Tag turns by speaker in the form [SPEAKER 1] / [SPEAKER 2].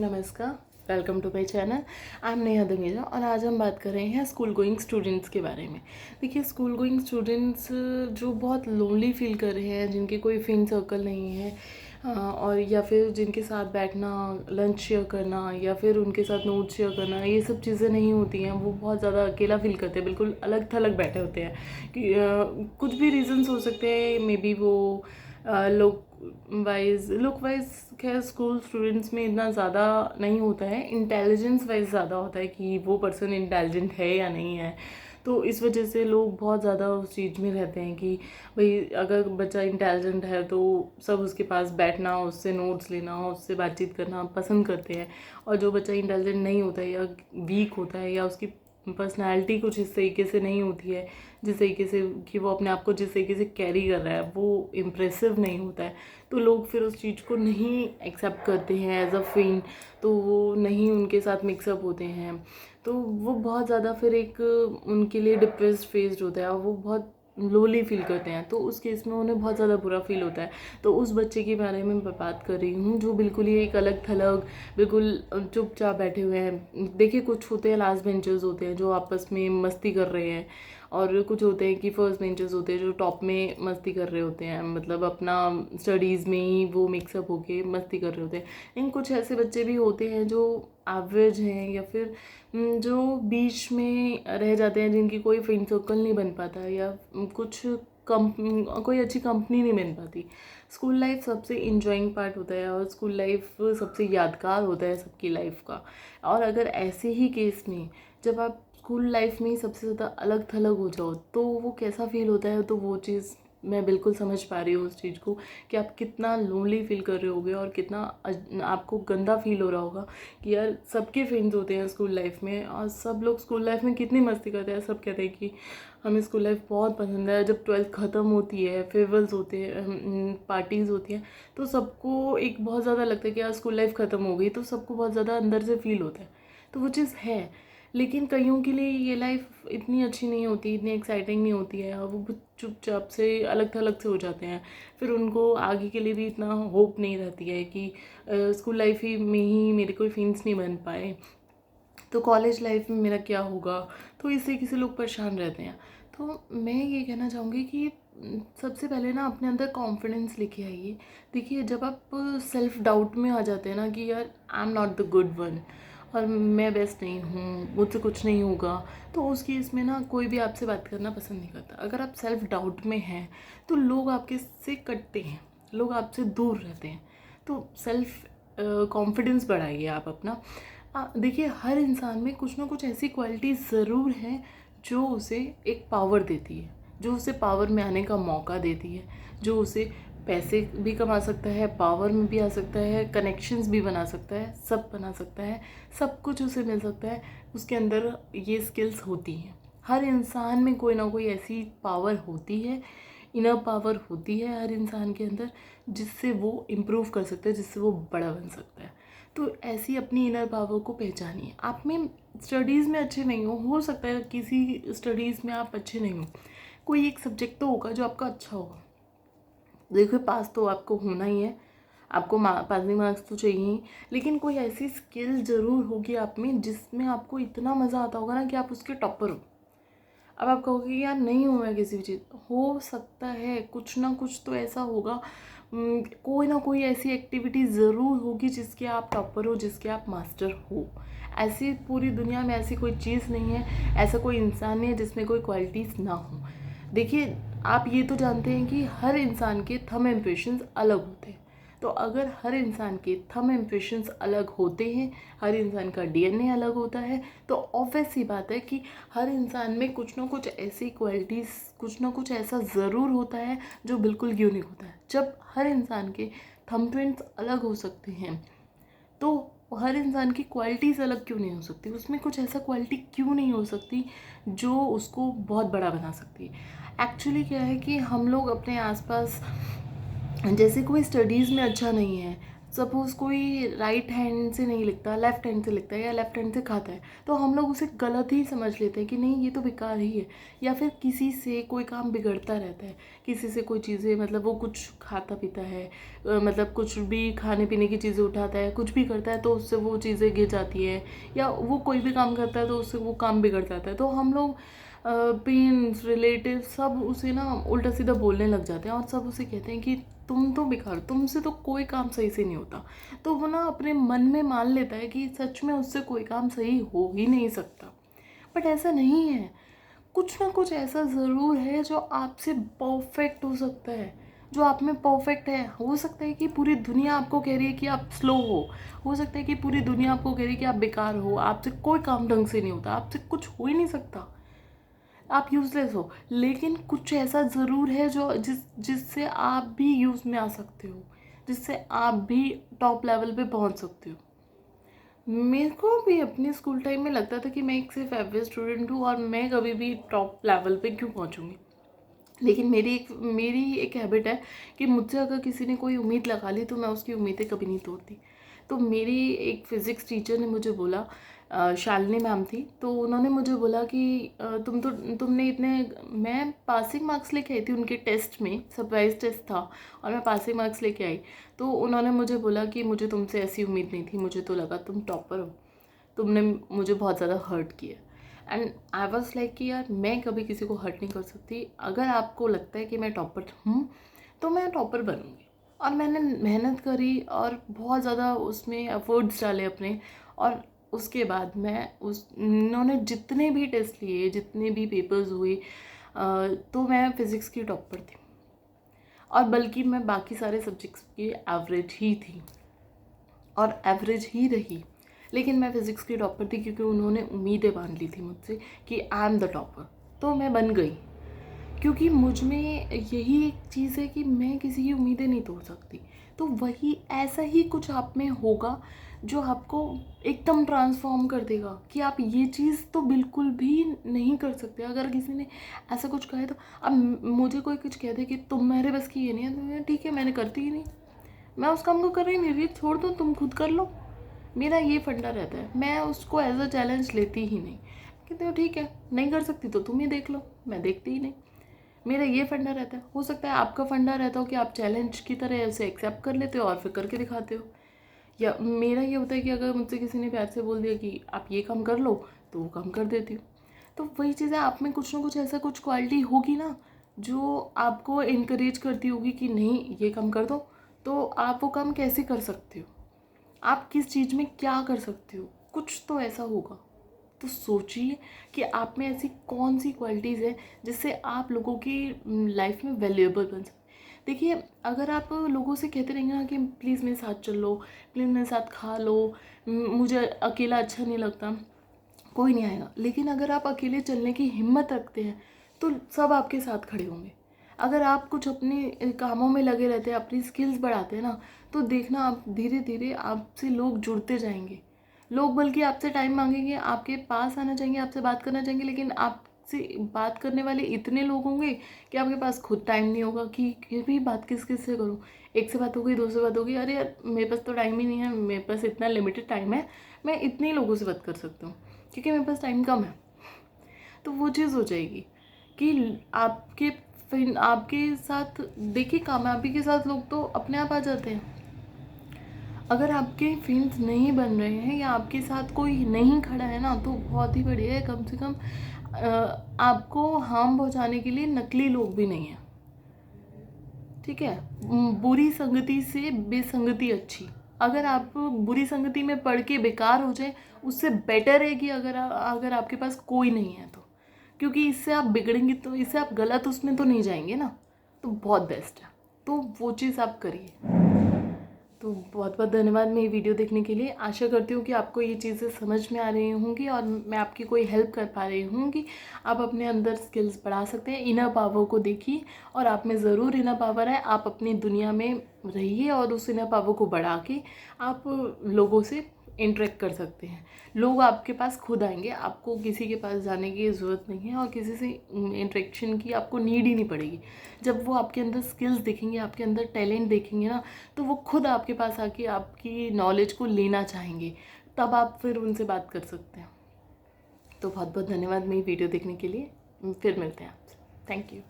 [SPEAKER 1] नमस्कार, welcome to my channel. I am Neha Dangeja और आज हम बात कर रहे हैं स्कूल गोइंग स्टूडेंट्स के बारे में। देखिए, स्कूल गोइंग स्टूडेंट्स जो बहुत लोनली फील कर रहे हैं, जिनके कोई फ्रेंड सर्कल नहीं है और या फिर जिनके साथ बैठना, लंच शेयर करना या फिर उनके साथ नोट्स शेयर करना, ये सब चीज़ें नहीं होती हैं। वो बहुत ज़्यादा अकेला फील करते हैं, बिल्कुल अलग थलग बैठे होते हैं कि कुछ भी रीज़न्स हो सकते हैं। मे बी वो लुक वाइज खैर स्कूल स्टूडेंट्स में इतना ज़्यादा नहीं होता है, इंटेलिजेंस वाइज ज़्यादा होता है कि वो पर्सन इंटेलिजेंट है या नहीं है। तो इस वजह से लोग बहुत ज़्यादा उस चीज़ में रहते हैं कि भाई अगर बच्चा इंटेलिजेंट है तो सब उसके पास बैठना, उससे नोट्स लेना, उससे बातचीत करना पसंद करते हैं। और जो बच्चा इंटेलिजेंट नहीं होता है या वीक होता है या उसकी पर्सनैलिटी कुछ इस तरीके से नहीं होती है, जिस तरीके से कि वो अपने आप को जिस तरीके से कैरी कर रहा है वो इम्प्रेसिव नहीं होता है, तो लोग फिर उस चीज़ को नहीं एक्सेप्ट करते हैं एज अ फ्रेंड। तो वो नहीं उनके साथ मिक्सअप होते हैं, तो वो बहुत ज़्यादा फिर एक उनके लिए डिप्रेस्ड फेज होता है और वो बहुत लोली फील करते हैं। तो उस केस में उन्हें बहुत ज़्यादा बुरा फील होता है। तो उस बच्चे के बारे में मैं बात कर रही हूँ जो बिल्कुल ही एक अलग थलग, बिल्कुल चुपचाप बैठे हुए हैं। देखिए, कुछ होते हैं लास्ट बेंचर्स होते हैं जो आपस में मस्ती कर रहे हैं, और कुछ होते हैं कि फर्स्ट बेंचर्स होते हैं जो टॉप में मस्ती कर रहे होते हैं, मतलब अपना स्टडीज़ में ही वो मिक्सअप होके मस्ती कर रहे होते हैं। लेकिन कुछ ऐसे बच्चे भी होते हैं जो एवरेज हैं या फिर जो बीच में रह जाते हैं, जिनकी कोई फ्रेंड सर्कल नहीं बन पाता या कुछ कोई अच्छी कंपनी नहीं बन पाती। स्कूल लाइफ सबसे इंजॉइंग पार्ट होता है और स्कूल लाइफ सबसे यादगार होता है सबकी लाइफ का। और अगर ऐसे ही केस में जब आप स्कूल लाइफ में ही सबसे ज़्यादा अलग थलग हो जाओ तो वो कैसा फील होता है, तो वो चीज़ मैं बिल्कुल समझ पा रही हूँ उस चीज़ को कि आप कितना लोनली फील कर रहे होगे और कितना आपको गंदा फील हो रहा होगा कि यार सबके फ्रेंड्स होते हैं स्कूल लाइफ में और सब लोग स्कूल लाइफ में कितनी मस्ती करते हैं। सब कहते हैं कि हमें स्कूल लाइफ बहुत पसंद है। जब 12th ख़त्म होती है, फेयरवेल्स होते हैं, पार्टीज़ होती हैं, तो सबको एक बहुत ज़्यादा लगता है कि यार स्कूल लाइफ ख़त्म हो गई, तो सबको बहुत ज़्यादा अंदर से फील होता है। तो वो चीज़ है, लेकिन कईयों के लिए ये लाइफ इतनी अच्छी नहीं होती, इतनी एक्साइटिंग नहीं होती है और वो चुपचाप से अलग थलग से हो जाते हैं। फिर उनको आगे के लिए भी इतना होप नहीं रहती है कि स्कूल लाइफ ही में ही मेरे कोई फ्रेंड्स नहीं बन पाए तो कॉलेज लाइफ में मेरा क्या होगा। तो इससे किसी लोग परेशान रहते हैं। तो मैं ये कहना चाहूँगी कि सबसे पहले ना अपने अंदर कॉन्फिडेंस लेके आइए। देखिए, जब आप सेल्फ डाउट में आ जाते हैं ना कि यार I am not the good one और मैं बेस्ट नहीं हूँ, मुझसे कुछ नहीं होगा, तो उस केस में ना कोई भी आपसे बात करना पसंद नहीं करता। अगर आप सेल्फ डाउट में हैं तो लोग आपके से कटते हैं, लोग आपसे दूर रहते हैं। तो सेल्फ कॉन्फिडेंस बढ़ाइए आप अपना। देखिए, हर इंसान में कुछ ना कुछ ऐसी क्वालिटी ज़रूर है जो उसे एक पावर देती है, जो उसे पावर में आने का मौका देती है, जो उसे पैसे भी कमा सकता है, पावर में भी आ सकता है, कनेक्शंस भी बना सकता है, सब बना सकता है, सब कुछ उसे मिल सकता है। उसके अंदर ये स्किल्स होती हैं। हर इंसान में कोई ना कोई ऐसी पावर होती है, इनर पावर होती है हर इंसान के अंदर, जिससे वो इम्प्रूव कर सकता है, जिससे वो बड़ा बन सकता है। तो ऐसी अपनी इनर पावर को पहचानिए। आप में स्टडीज़ में अच्छे नहीं हो सकता है किसी स्टडीज़ में आप अच्छे नहीं हो, कोई एक सब्जेक्ट तो होगा जो आपका अच्छा होगा। देखो, पास तो आपको होना ही है, आपको पासिंग मार्क्स तो चाहिए ही, लेकिन कोई ऐसी स्किल ज़रूर होगी आप में जिसमें आपको इतना मज़ा आता होगा ना कि आप उसके टॉपर हो। अब आप कहोगे कि यार नहीं हूँ मैं किसी भी चीज़, हो सकता है कुछ ना कुछ तो ऐसा होगा। कोई ना कोई ऐसी एक्टिविटी ज़रूर होगी जिसके आप टॉपर हो, जिसके आप मास्टर हो। ऐसी पूरी दुनिया में ऐसी कोई चीज़ नहीं है, ऐसा कोई इंसान नहीं है जिसमें कोई क्वालिटीज़ ना हो। देखिए, आप ये तो जानते हैं कि हर इंसान के थंब इम्प्रेशंस अलग होते हैं। तो अगर हर इंसान के थंब इम्प्रेशंस अलग होते हैं, हर इंसान का डीएनए अलग होता है, तो ऑब्वियस सी बात है कि हर इंसान में कुछ ना कुछ ऐसी क्वालिटीज़, कुछ ना कुछ ऐसा ज़रूर होता है जो बिल्कुल यूनिक होता है। जब हर इंसान के थंब प्रिंट्स अलग हो सकते हैं तो हर इंसान की क्वालिटीज़ अलग क्यों नहीं हो सकती, उसमें कुछ ऐसा क्वालिटी क्यों नहीं हो सकती जो उसको बहुत बड़ा बना सकती है। एक्चुअली क्या है कि हम लोग अपने आसपास, जैसे कोई स्टडीज़ में अच्छा नहीं है सपोज़ कोई राइट हैंड से नहीं लिखता, लेफ़्ट हैंड से लिखता है या लेफ़्ट हैंड से खाता है, तो हम लोग उसे गलत ही समझ लेते हैं कि नहीं ये तो बेकार ही है। या फिर किसी से कोई काम बिगड़ता रहता है, किसी से कोई चीज़ें मतलब वो कुछ खाता पीता है, मतलब कुछ भी खाने पीने की चीज़ें उठाता है, कुछ भी करता है तो उससे वो चीज़ें गिर जाती है, या वो कोई भी काम करता है तो उससे वो काम बिगड़ जाता है। तो हम लोग पेरेंट्स, रिलेटिव सब उसे ना उल्टा सीधा बोलने लग जाते हैं और सब उसे कहते हैं कि तुम तो बेकार, तुमसे तो कोई काम सही से नहीं होता। तो वो ना अपने मन में मान लेता है कि सच में उससे कोई काम सही हो ही नहीं सकता। बट ऐसा नहीं है। कुछ ना कुछ ऐसा ज़रूर है जो आपसे परफेक्ट हो सकता है, जो आप में परफेक्ट है। हो सकता है कि पूरी दुनिया आपको कह रही है कि आप स्लो हो सकता है कि पूरी दुनिया आपको कह रही है कि आप बेकार हो, आपसे कोई काम ढंग से नहीं होता, आपसे कुछ हो ही नहीं सकता, आप यूज़लेस हो। लेकिन कुछ ऐसा ज़रूर है जो जिससे आप भी यूज़ में आ सकते हो, जिससे आप भी टॉप लेवल पे पहुंच सकते हो। मेरे को भी अपने स्कूल टाइम में लगता था कि मैं एक सिर्फ एवरेज स्टूडेंट हूँ और मैं कभी भी टॉप लेवल पे क्यों पहुँचूँगी। लेकिन मेरी एक हैबिट है कि मुझसे अगर किसी ने कोई उम्मीद लगा ली तो मैं उसकी उम्मीदें कभी नहीं तोड़ती। तो मेरी एक फ़िज़िक्स टीचर ने मुझे बोला, शालिनी मैम थी, तो उन्होंने मुझे बोला कि तुमने इतने, मैं पासिंग मार्क्स लेके आई थी उनके टेस्ट में, सरप्राइज़ टेस्ट था और मैं पासिंग मार्क्स लेके आई। तो उन्होंने मुझे बोला कि मुझे तुमसे ऐसी उम्मीद नहीं थी, मुझे तो लगा तुम टॉपर हो, तुमने मुझे बहुत ज़्यादा हर्ट किया। एंड आई वॉज लाइक कि यार मैं कभी किसी को हर्ट नहीं कर सकती। अगर आपको लगता है कि मैं टॉपर हूँ तो मैं टॉपर बनूँगी। और मैंने मेहनत करी और बहुत ज़्यादा उसमें एफर्ट्स डाले अपने। और उसके बाद मैं उन्होंने जितने भी टेस्ट लिए, जितने भी पेपर्स हुए, तो मैं फ़िज़िक्स की टॉपर थी। और बल्कि मैं बाकी सारे सब्जेक्ट्स की एवरेज ही थी और एवरेज ही रही। लेकिन मैं फ़िज़िक्स की टॉपर थी क्योंकि उन्होंने उम्मीदें बांध ली थी मुझसे कि आई एम द टॉपर, तो मैं बन गई। क्योंकि मुझ में यही एक चीज़ है कि मैं किसी की उम्मीदें नहीं तोड़ सकती। तो वही ऐसा ही कुछ आप में होगा जो आपको एकदम ट्रांसफॉर्म कर देगा कि आप ये चीज़ तो बिल्कुल भी नहीं कर सकते। अगर किसी ने ऐसा कुछ कहा है तो अब मुझे कोई कुछ कह दे कि तुम मेरे बस की ये नहीं है, तो ठीक है, मैंने करती ही नहीं, मैं उस काम को कर ही नहीं रही, छोड़ दो, तुम खुद कर लो। मेरा ये फंडा रहता है, मैं उसको एज अ चैलेंज लेती ही नहीं। कहते हो ठीक है, नहीं कर सकती तो तुम ही देख लो, मैं देखती ही नहीं। मेरा ये फंडा रहता है। हो सकता है आपका फंडा रहता हो कि आप चैलेंज की तरह उसे एक्सेप्ट कर लेते हो और फिर करके दिखाते हो। या मेरा ये होता है कि अगर मुझसे किसी ने प्यार से बोल दिया कि आप ये काम कर लो, तो वो काम कर देती हूँ। तो वही चीज़ है, आप में कुछ ना कुछ ऐसा कुछ क्वालिटी होगी ना जो आपको इनकरेज करती होगी कि नहीं ये काम कर दो। तो आप वो काम कैसे कर सकते हो, आप किस चीज़ में क्या कर सकते हो, कुछ तो ऐसा होगा। तो सोचिए कि आप में ऐसी कौन सी क्वालिटीज़ है जिससे आप लोगों की लाइफ में वैल्यूएबल बन सकते। देखिए, अगर आप लोगों से कहते रहेंगे ना कि प्लीज़ मेरे साथ चल लो, प्लीज़ मेरे साथ खा लो, मुझे अकेला अच्छा नहीं लगता, कोई नहीं आएगा। लेकिन अगर आप अकेले चलने की हिम्मत रखते हैं तो सब आपके साथ खड़े होंगे। अगर आप कुछ अपने कामों में लगे रहते हैं, अपनी स्किल्स बढ़ाते हैं ना, तो देखना आप धीरे धीरे आपसे लोग जुड़ते जाएंगे। लोग बल्कि आपसे टाइम मांगेंगे, आपके पास आना चाहेंगे, आपसे बात करना चाहेंगे, लेकिन आपसे बात करने वाले इतने लोग होंगे कि आपके पास खुद टाइम नहीं होगा कि ये भी बात किस किस से करूँ। एक से बात हो गई, दो से बात हो गई, अरे यार मेरे पास तो टाइम ही नहीं है, मेरे पास इतना लिमिटेड टाइम है, मैं इतने लोगों से बात कर सकता हूँ क्योंकि मेरे पास टाइम कम है। तो वो चीज़ हो जाएगी कि आपके साथ देखिए, कामयाबी के साथ लोग तो अपने आप आ जाते हैं। अगर आपके फ्रेंड्स नहीं बन रहे हैं या आपके साथ कोई नहीं खड़ा है ना, तो बहुत ही बढ़िया है। कम से कम आपको हार्म पहुंचाने के लिए नकली लोग भी नहीं हैं, ठीक है। बुरी संगति से बेसंगति अच्छी। अगर आप बुरी संगति में पढ़ के बेकार हो जाए, उससे बेटर है कि अगर आपके पास कोई नहीं है तो, क्योंकि इससे आप बिगड़ेंगे, तो इससे आप गलत उसमें तो नहीं जाएंगे ना। तो बहुत बेस्ट है, तो वो चीज़ आप करिए। तो बहुत बहुत धन्यवाद मेरी वीडियो देखने के लिए। आशा करती हूँ कि आपको ये चीज़ें समझ में आ रही होंगी और मैं आपकी कोई हेल्प कर पा रही हूँ कि आप अपने अंदर स्किल्स बढ़ा सकते हैं। इनर पावर को देखिए और आप में ज़रूर इनर पावर है। आप अपनी दुनिया में रहिए और उस इनर पावर को बढ़ा के आप लोगों से इंटरेक्ट कर सकते हैं। लोग आपके पास खुद आएंगे, आपको किसी के पास जाने की ज़रूरत नहीं है और किसी से इंटरेक्शन की आपको नीड ही नहीं पड़ेगी। जब वो आपके अंदर स्किल्स देखेंगे, आपके अंदर टैलेंट देखेंगे ना, तो वो खुद आपके पास आके आपकी नॉलेज को लेना चाहेंगे, तब आप फिर उनसे बात कर सकते हैं। तो बहुत बहुत धन्यवाद मेरी वीडियो देखने के लिए। फिर मिलते हैं आपसे। Thank you.